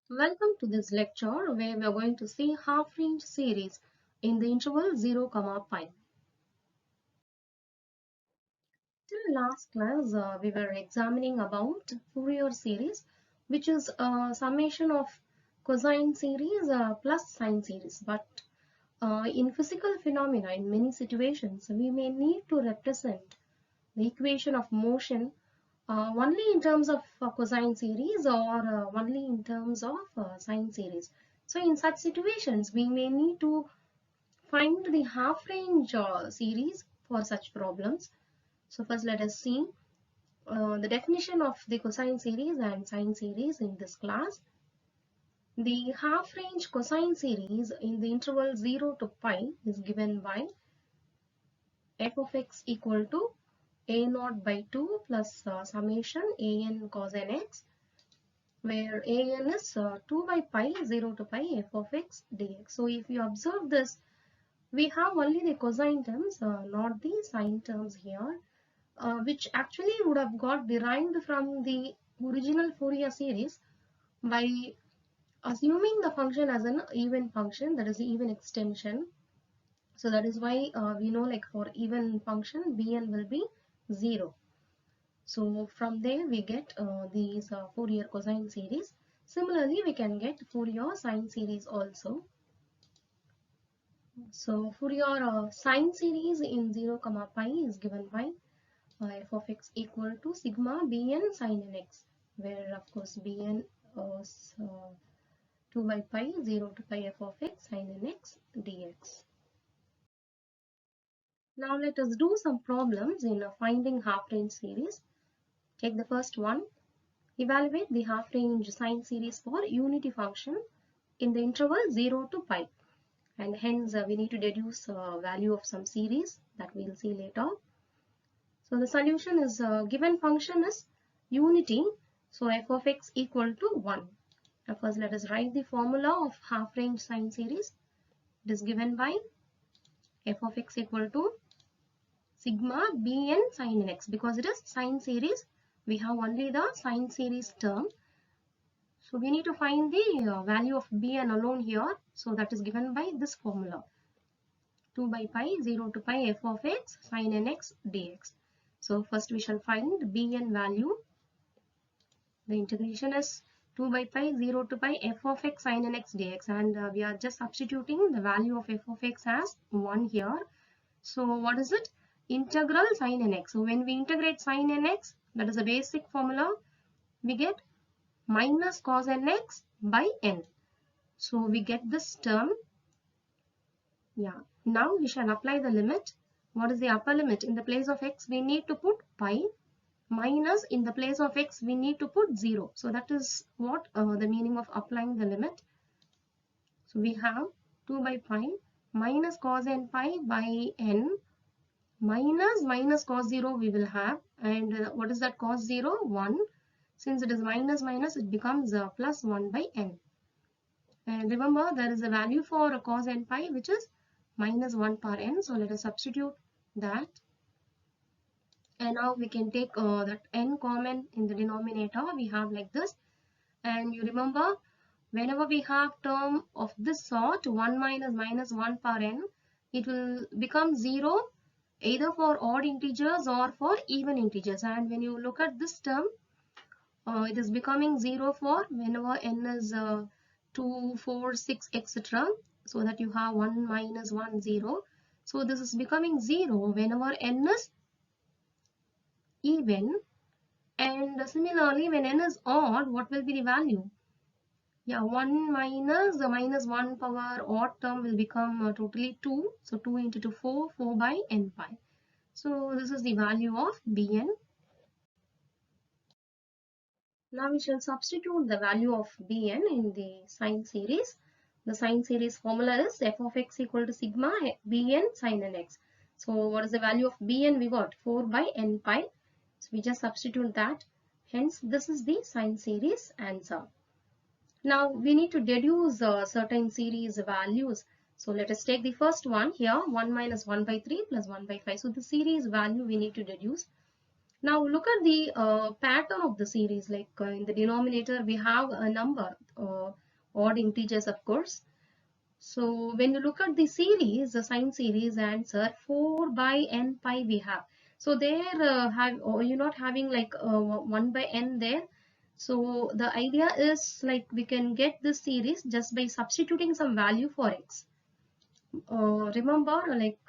Welcome to this lecture where we are going to see half-range series in the interval 0, pi. Till last class, we were examining about Fourier series, which is a summation of cosine series plus sine series. But in physical phenomena, in many situations, we may need to represent the equation of motion only in terms of cosine series or only in terms of sine series. So in such situations, we may need to find the half-range series for such problems. So first let us see the definition of the cosine series and sine series in this class. The half-range cosine series in the interval 0 to pi is given by f of x equal to a naught by 2 plus summation an cos nx, where an is 2 by pi 0 to pi f of x dx. So if you observe this, we have only the cosine terms, not the sine terms here, which actually would have got derived from the original Fourier series by assuming the function as an even function, that is the even extension. So that is why we know, like, for even function Bn will be 0. So from there we get these Fourier cosine series. Similarly, we can get Fourier sine series also. So Fourier sine series in 0, pi is given by f of x equal to sigma bn sin nx, where of course bn is 2 by pi 0 to pi f of x sin nx dx. Now let us do some problems in finding half-range series. Take the first one. Evaluate the half-range sine series for unity function in the interval 0 to pi. And hence we need to deduce value of some series that we will see later. So the solution is given function is unity. So f of x equal to 1. Now first let us write the formula of half-range sine series. It is given by f of x equal to sigma bn sin nx. Because it is sine series, we have only the sine series term. So we need to find the value of bn alone here. So that is given by this formula. 2 by pi 0 to pi f of x sin nx dx. So first we shall find bn value. The integration is 2 by pi 0 to pi f of x sin nx dx, and we are just substituting the value of f of x as 1 here. So what is it? Integral sin nx. So when we integrate sin nx, that is a basic formula, we get minus cos nx by n. So we get this term. Yeah. Now we shall apply the limit. What is the upper limit? In the place of x, we need to put pi, minus in the place of x we need to put 0. So that is what the meaning of applying the limit. So we have 2 by pi minus cos n pi by n minus cos 0 we will have, and what is that cos 0? 1. Since it is minus minus, it becomes plus 1 by n. And remember, there is a value for cos n pi which is minus 1 per n. So let us substitute that. And now we can take that n common in the denominator. We have like this. And you remember, whenever we have term of this sort, 1 minus minus 1 per n, it will become 0 either for odd integers or for even integers. And when you look at this term, it is becoming 0 for whenever n is 2, 4, 6, etc. So that you have 1 minus 1, 0. So this is becoming 0 whenever n is even, and similarly when n is odd, what will be the value? Yeah, 1 minus the minus 1 power odd term will become totally 2. So 2 into 2, 4, 4 by n pi. So this is the value of bn. Now we shall substitute the value of bn in the sine series. The sine series formula is f of x equal to sigma bn sin nx. So what is the value of bn? We got 4 by n pi. So we just substitute that. Hence this is the sine series answer. Now we need to deduce certain series values. So let us take the first one here, 1 minus 1 by 3 plus 1 by 5. So the series value we need to deduce. Now look at the pattern of the series. Like in the denominator, we have a number, odd integers, of course. So when you look at the series, the sine series answer 4 by n pi we have. So there you're not having like 1 by n there. So the idea is like we can get this series just by substituting some value for x. Remember like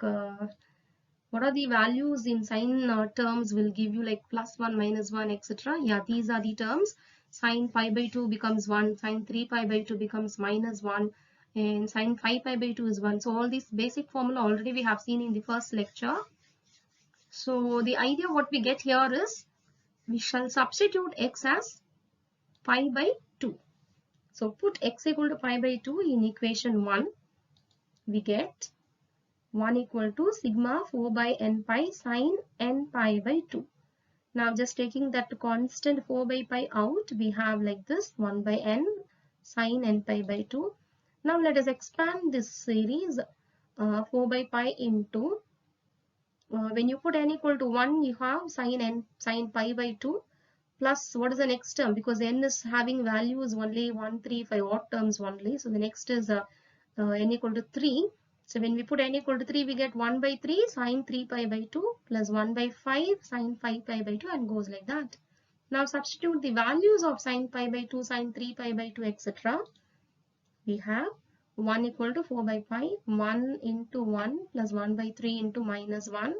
what are the values in sine terms will give you like +1, -1, etc. Yeah, these are the terms. Sine pi by 2 becomes 1, sine 3 pi by 2 becomes -1, and sine 5 pi by 2 is 1. So all these basic formula already we have seen in the first lecture. So the idea what we get here is we shall substitute x as pi by 2. So put x equal to pi by 2 in equation 1. We get 1 equal to sigma 4 by n pi sine n pi by 2. Now just taking that constant 4 by pi out, we have like this 1 by n sine n pi by 2. Now let us expand this series 4 by pi into, when you put n equal to 1, you have sine pi by 2 plus what is the next term, because n is having values only 1, 3, 5 odd terms only. So the next is n equal to 3. So when we put n equal to 3, we get 1 by 3 sine 3 pi by 2 plus 1 by 5 sine 5 pi by 2 and goes like that. Now substitute the values of sine pi by 2, sine 3 pi by 2, etc. We have 1 equal to 4 by pi, 1 into 1 plus 1 by 3 into -1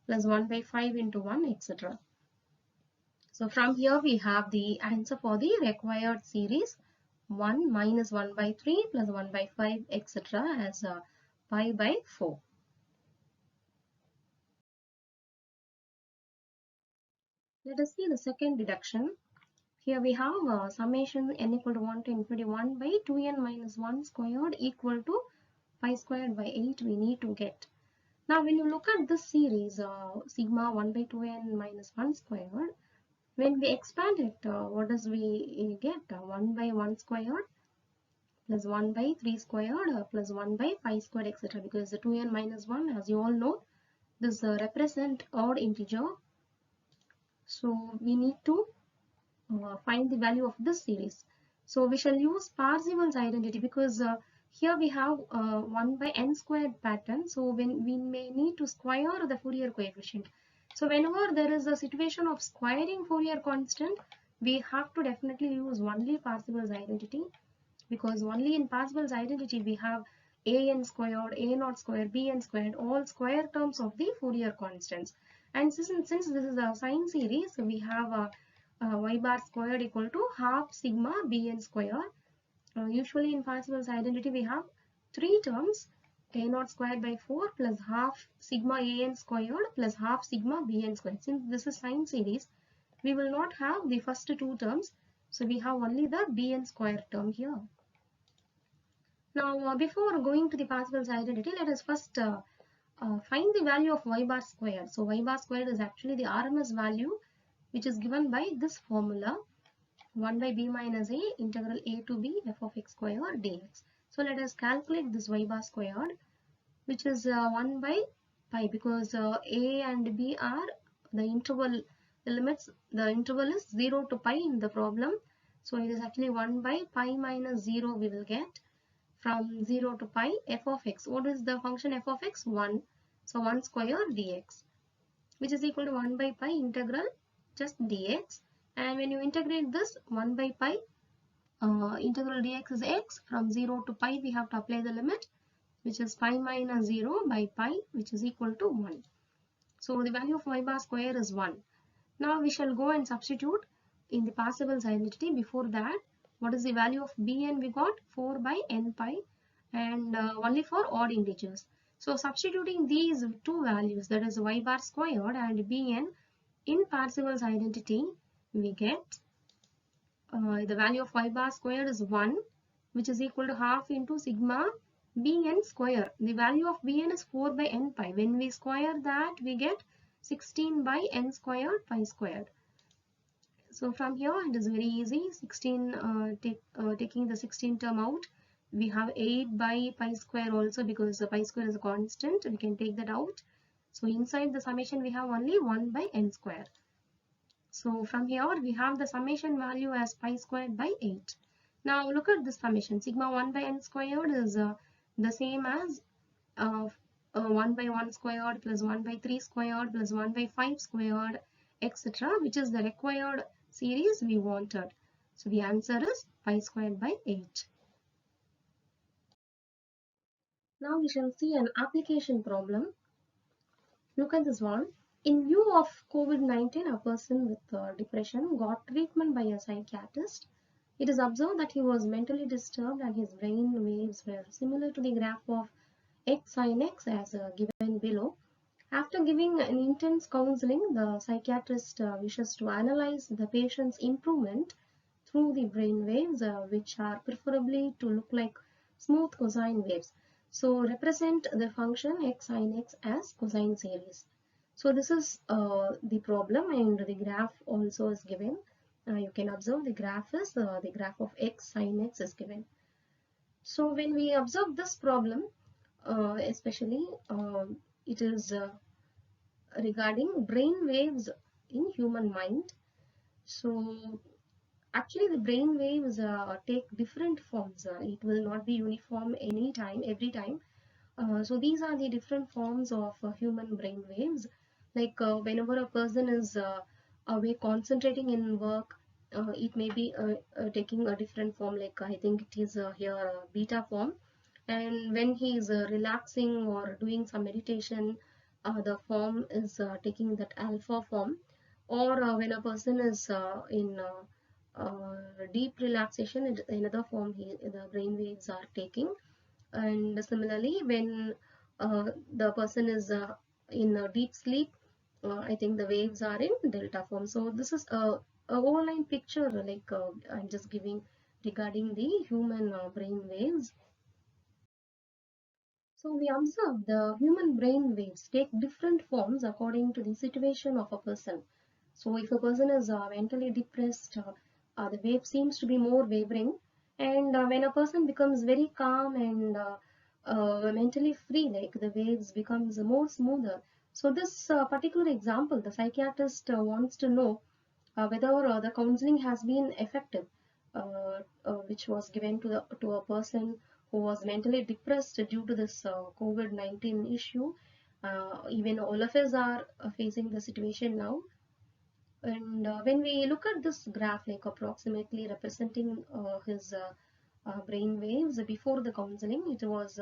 plus 1 by 5 into 1, etc. So from here we have the answer for the required series 1 minus 1 by 3 plus 1 by 5, etc. as pi by 4. Let us see the second deduction. Here we have summation n equal to 1 to infinity 1 by 2n minus 1 squared equal to pi squared by 8 we need to get. Now when you look at this series sigma 1 by 2n minus 1 squared, when we expand it, what does we get? 1 by 1 squared plus 1 by 3 squared plus 1 by 5 squared, etc. Because the 2n minus 1, as you all know, this represent odd integer. So we need to find the value of this series. So we shall use Parseval's identity, because here we have 1 by n squared pattern. So when we may need to square the Fourier coefficient. So whenever there is a situation of squaring Fourier constant, we have to definitely use only Parseval's identity, because only in Parseval's identity we have an squared, a naught squared, bn squared, all square terms of the Fourier constants. And since this is a sine series, we have a y bar squared equal to half sigma bn square. Usually in Parseval's identity we have three terms, a naught squared by 4 plus half sigma an squared plus half sigma bn squared. Since this is sine series, we will not have the first two terms, so we have only the bn square term here. Now before going to the Parseval's identity, let us first find the value of y bar squared. So y bar squared is actually the RMS value which is given by this formula 1 by b minus a integral a to b f of x squared dx. So let us calculate this y bar squared, which is 1 by pi, because a and b are the interval limits. The interval is 0 to pi in the problem. So it is actually 1 by pi minus 0 we will get from 0 to pi f of x. What is the function f of x? 1. So 1 square dx, which is equal to 1 by pi integral just dx. And when you integrate this 1 by pi, integral dx is x. From 0 to pi we have to apply the limit, which is pi minus 0 by pi, which is equal to 1. So the value of y bar square is 1. Now we shall go and substitute in the Parseval's identity. Before that, what is the value of bn? We got 4 by n pi, and only for odd integers. So substituting these two values, that is y bar squared and bn, in Parseval's identity, we get the value of y bar squared is 1, which is equal to half into sigma bn square. The value of bn is 4 by n pi. When we square that, we get 16 by n squared pi squared. So from here it is very easy. 16 taking the 16 term out, we have 8 by pi square also, because the pi square is a constant. We can take that out. So inside the summation we have only 1 by n square. So from here we have the summation value as pi squared by 8. Now look at this summation. Sigma 1 by n squared is the same as uh, 1 by 1 squared plus 1 by 3 squared plus 1 by 5 squared, etc., which is the required series we wanted. So the answer is pi squared by 8. Now we shall see an application problem. Look at this one. In view of COVID-19, a person with depression got treatment by a psychiatrist. It is observed that he was mentally disturbed and his brain waves were similar to the graph of x sin x as given below. After giving an intense counseling, the psychiatrist wishes to analyze the patient's improvement through the brain waves, which are preferably to look like smooth cosine waves. So represent the function x sin x as cosine series. So this is the problem, and the graph also is given. You can observe the graph is the graph of x sin x is given. So when we observe this problem, especially it is regarding brain waves in human mind. So actually the brain waves take different forms. It will not be uniform every time. So these are the different forms of human brain waves. Like whenever a person is away concentrating in work, it may be taking a different form. Like I think it is here beta form. And when he is relaxing or doing some meditation, the form is taking that alpha form. Or when a person is in deep relaxation, another form the brain waves are taking. And similarly, when the person is in a deep sleep, I think the waves are in delta form. So this is a whole line picture, like I'm just giving regarding the human brain waves. So we observe the human brain waves take different forms according to the situation of a person. So if a person is mentally depressed, the wave seems to be more wavering. And when a person becomes very calm and mentally free, like the waves becomes more smoother. So this particular example, the psychiatrist wants to know whether the counseling has been effective, which was given to a person who was mentally depressed due to this COVID-19 issue. Even all of us are facing the situation now. And when we look at this graph, like approximately representing his brain waves before the counseling, it was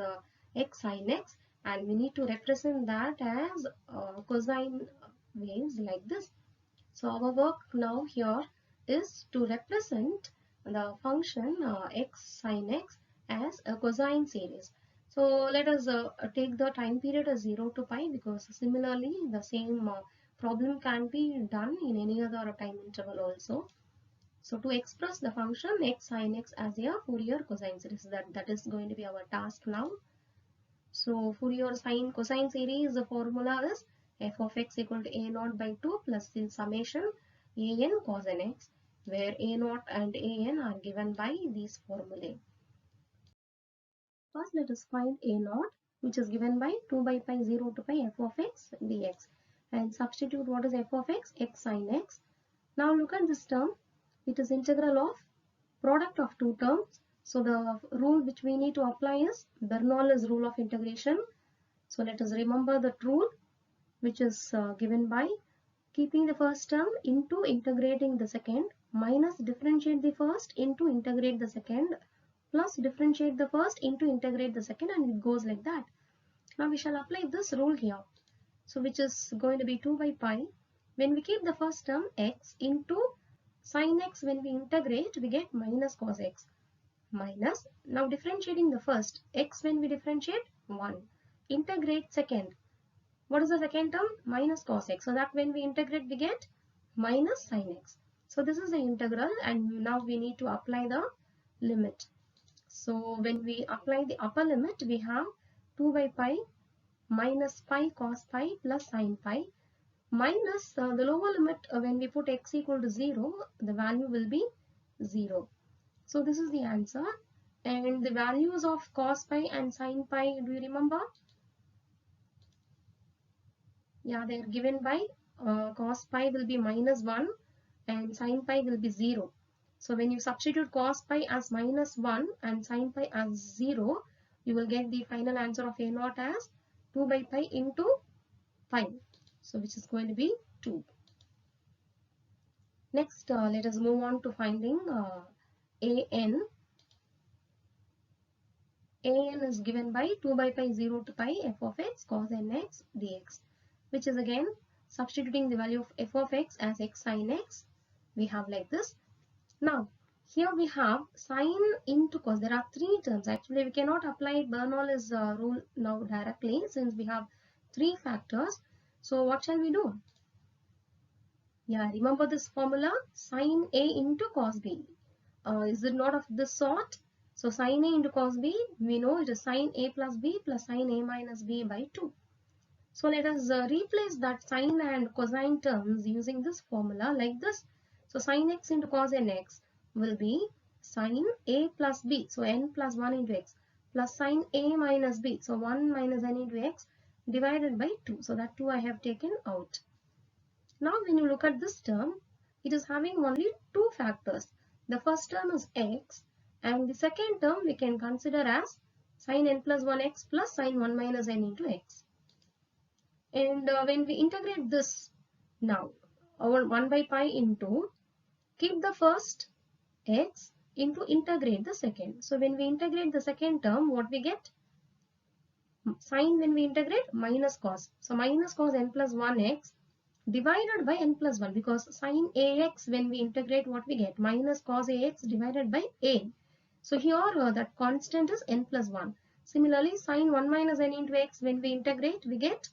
x sin x, and we need to represent that as cosine waves like this. So our work now here is to represent the function x sin x as a cosine series. So let us take the time period as 0 to pi, because similarly the same problem can be done in any other time interval also. So to express the function x sin x as a Fourier cosine series, that is going to be our task now. So Fourier sine cosine series, the formula is f of x equal to a naught by 2 plus the summation a n cos n x, where a naught and a n are given by these formulae. First let us find a naught, which is given by 2 by pi 0 to pi f of x dx, and substitute what is f of x, x sin x. Now look at this term. It is integral of product of two terms. So the rule which we need to apply is Bernoulli's rule of integration. So let us remember that rule, which is given by keeping the first term into integrating the second, minus differentiate the first into integrate the second, plus differentiate the first into integrate the second, and it goes like that. Now we shall apply this rule here. So which is going to be 2 by pi. When we keep the first term x into sin x, when we integrate, we get minus cos x. Minus, now differentiating the first, x when we differentiate, 1. Integrate second. What is the second term? Minus cos x. So that when we integrate, we get minus sin x. So this is the integral, and now we need to apply the limit. So when we apply the upper limit, we have 2 by pi minus pi cos pi plus sin pi, minus the lower limit when we put x equal to 0, the value will be 0. So this is the answer. And the values of cos pi and sin pi, do you remember? Yeah, they are given by cos pi will be minus 1 and sin pi will be 0. So when you substitute cos pi as -1 and sin pi as 0, you will get the final answer of a naught as 2 by pi into pi. So which is going to be 2. Next, let us move on to finding an. An is given by 2 by pi 0 to pi f of x cos nx dx, which is again substituting the value of f of x as x sin x. We have like this. Now, here we have sine into cos. There are three terms. Actually, we cannot apply Bernoulli's rule now directly since we have three factors. So, what shall we do? Yeah, remember this formula, sine A into cos B. Is it not of this sort? So sine A into cos B, we know it is sine A plus B plus sine A minus B by 2. So let us replace that sine and cosine terms using this formula like this. So sine x into cos nx will be sine A plus B, so n plus 1 into x, plus sine A minus B, so 1 minus n into x divided by 2. So that 2 I have taken out. Now when you look at this term, it is having only two factors. The first term is x and the second term we can consider as sin n plus 1x plus sin 1 minus n into x. And when we integrate this now, our 1 by pi into, keep the first x into integrate the second. So when we integrate the second term, what we get? Sin when we integrate minus cos. So minus cos n plus 1x divided by n plus 1, because sin ax when we integrate what we get? Minus cos ax divided by a. So here that constant is n plus 1. Similarly, sin 1 minus n into x when we integrate we get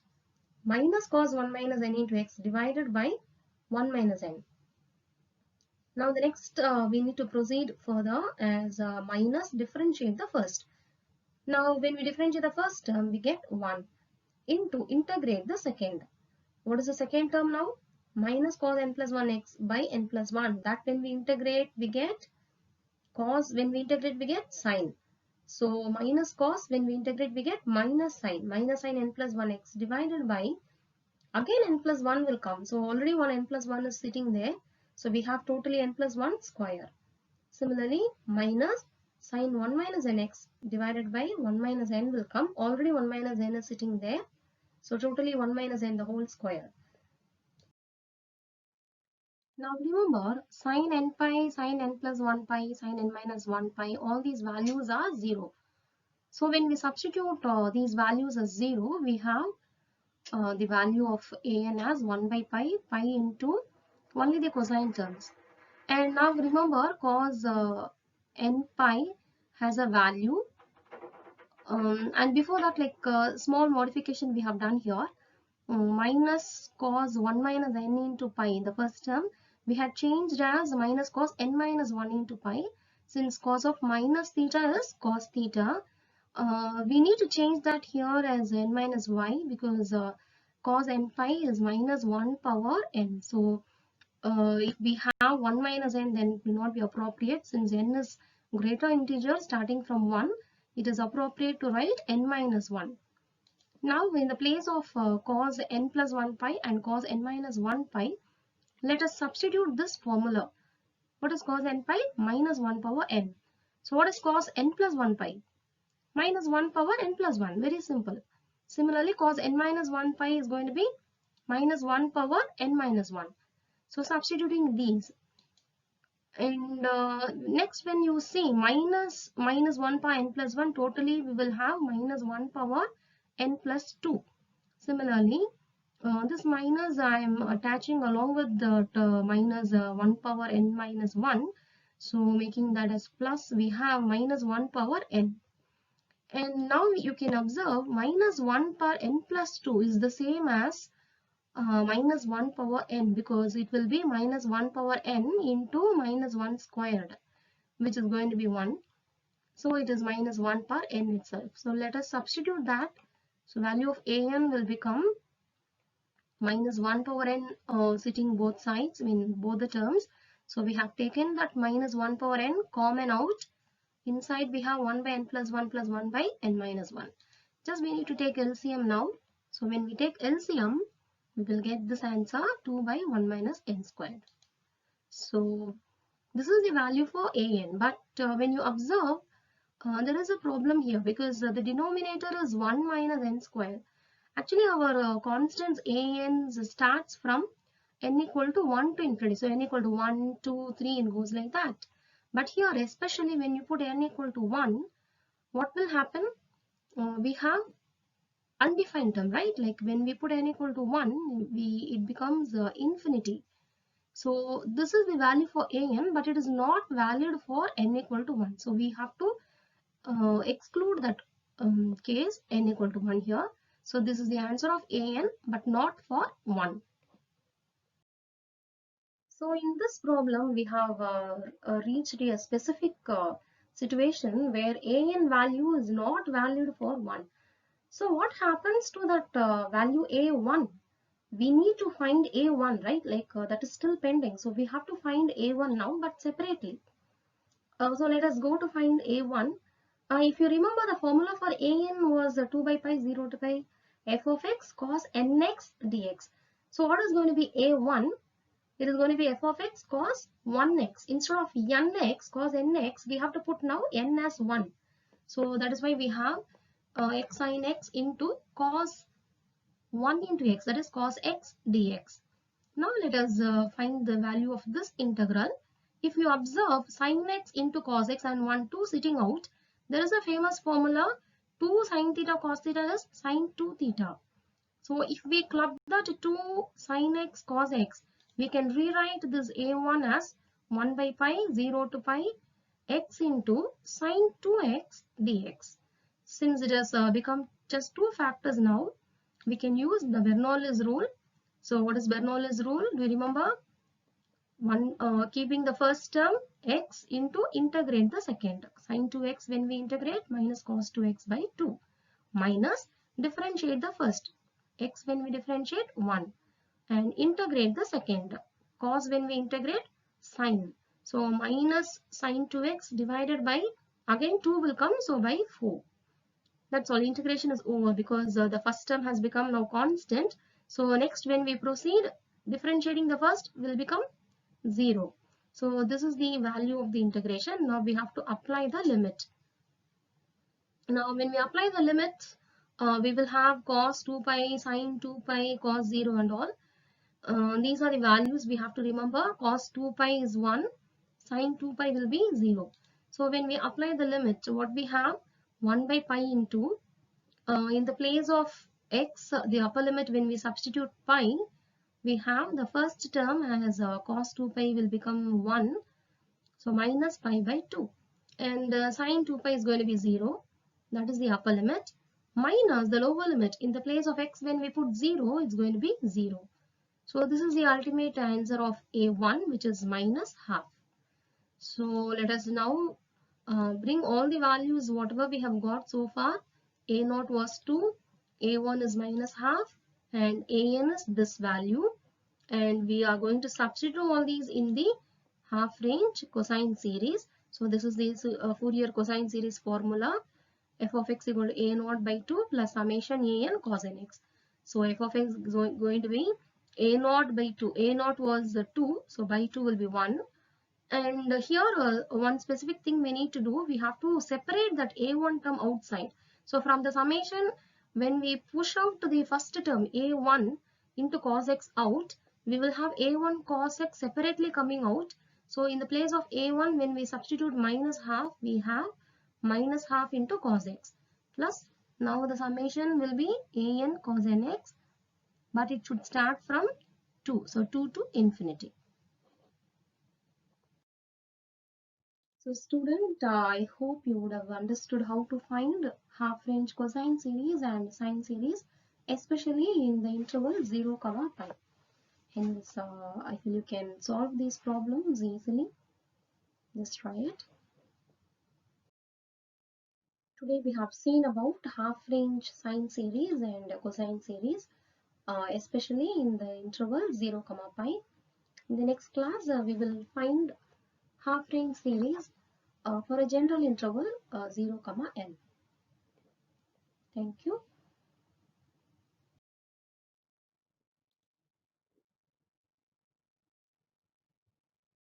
minus cos 1 minus n into x divided by 1 minus n. Now the next we need to proceed further as minus differentiate the first. Now when we differentiate the first term we get 1 into integrate the second. What is the second term now? Minus cos n plus 1x by n plus 1. That when we integrate, we get cos. When we integrate, we get sine. So minus cos, when we integrate, we get minus sine. Minus sine n plus 1x divided by, again n plus 1 will come. So already one n plus 1 is sitting there. So we have totally n plus 1 square. Similarly, minus sine 1 minus nx divided by 1 minus n will come. Already 1 minus n is sitting there. So totally 1 minus n the whole square. Now remember, sin n pi, sin n plus 1 pi, sin n minus 1 pi, all these values are 0. So when we substitute these values as 0, we have the value of an as 1 by pi, pi into only the cosine terms. And now remember, cos n pi has a value. And before that, like small modification we have done here. Minus cos 1 minus n into pi in the first term we had changed as minus cos n minus 1 into pi. Since cos of minus theta is cos theta, we need to change that here as n minus y, because cos n pi is minus 1 power n. So if we have 1 minus n, then it will not be appropriate. Since n is greater integer starting from 1, it is appropriate to write n minus 1. Now in the place of cos n plus 1 pi and cos n minus 1 pi, let us substitute this formula. What is cos n pi? Minus 1 power n. So what is cos n plus 1 pi? Minus 1 power n plus 1. Very simple. Similarly, cos n minus 1 pi is going to be minus 1 power n minus 1. So substituting these. And next, when you see minus 1 power n plus 1, totally we will have minus 1 power n plus 2. Similarly, this minus I am attaching along with the minus 1 power n minus 1. So making that as plus, we have minus 1 power n. And now you can observe minus 1 power n plus 2 is the same as minus 1 power n, because it will be minus 1 power n into minus 1 squared, which is going to be 1. So it is minus 1 power n itself. So let us substitute that. So value of an will become minus 1 power n sitting both sides, in both the terms. So we have taken that minus 1 power n common out. Inside we have 1 by n plus 1 plus 1 by n minus 1. Just we need to take LCM now. So when we take LCM, we will get this answer 2 by 1 minus n squared. So this is the value for an, but when you observe, there is a problem here because the denominator is 1 minus n square. Actually, our constants an starts from n equal to 1 to infinity. So n equal to 1, 2, 3 and goes like that. But here, especially when you put n equal to 1, what will happen? We have undefined term, right? Like when we put n equal to 1, it becomes infinity. So this is the value for an, but it is not valid for n equal to 1. So we have to exclude that case n equal to 1 here. So this is the answer of an, but not for 1. So in this problem, we have reached a specific situation where an value is not valid for 1. So what happens to that value a1? We need to find a1, right? Like that is still pending. So we have to find a1 now, but separately. So let us go to find a1. If you remember, the formula for an was 2 by pi 0 to pi f of x cos nx dx. So what is going to be a1? It is going to be f of x cos 1x. Instead of nx cos nx, we have to put now n as 1. So that is why we have x sin x into cos 1 into x, that is cos x dx. Now let us find the value of this integral. If you observe sin x into cos x and 1, 2 sitting out, there is a famous formula 2 sin theta cos theta is sin 2 theta. So if we club that 2 sin x cos x, we can rewrite this a1 as 1 by pi 0 to pi x into sin 2x dx. Since it has become just two factors now, we can use the Bernoulli's rule. So what is Bernoulli's rule? Do you remember? Keeping the first term x into integrate the second. Sin 2x when we integrate minus cos 2x by 2 minus differentiate the first x when we differentiate 1 and integrate the second cos when we integrate sin. So minus sin 2x divided by again 2 will come, so by 4. That's all. Integration is over because the first term has become now constant. So next when we proceed, differentiating the first will become 0. So this is the value of the integration. Now we have to apply the limit. Now when we apply the limit, we will have cos 2 pi, sin 2 pi, cos 0 and all. These are the values we have to remember. Cos 2 pi is 1, sin 2 pi will be 0. So when we apply the limit, what we have? 1 by pi into, in the place of x, the upper limit when we substitute pi, we have the first term as cos 2 pi will become 1. So minus pi by 2. And sin 2 pi is going to be 0. That is the upper limit. Minus the lower limit. In the place of x, when we put 0, it's going to be 0. So this is the ultimate answer of a1, which is minus half. So let us now bring all the values, whatever we have got so far. A0 was 2, A1 is minus half, and AN is this value. And we are going to substitute all these in the half range cosine series. So this is the Fourier cosine series formula. F of x equal to A0 by 2 plus summation AN cos nx. So f of x is going to be A0 by 2. A0 was 2, so by 2 will be 1. And here one specific thing we need to do, we have to separate that a1 term outside. So from the summation, when we push out the first term a1 into cos x out, we will have a1 cos x separately coming out. So in the place of a1, when we substitute minus half, we have minus half into cos x plus, now the summation will be an cos nx, but it should start from 2. So 2 to infinity. So student, I hope you would have understood how to find half-range cosine series and sine series, especially in the interval 0, pi. Hence, I feel you can solve these problems easily. Just try it. Today we have seen about half-range sine series and cosine series, especially in the interval 0, pi. In the next class, we will find half-range series for a general interval 0, n. Thank you.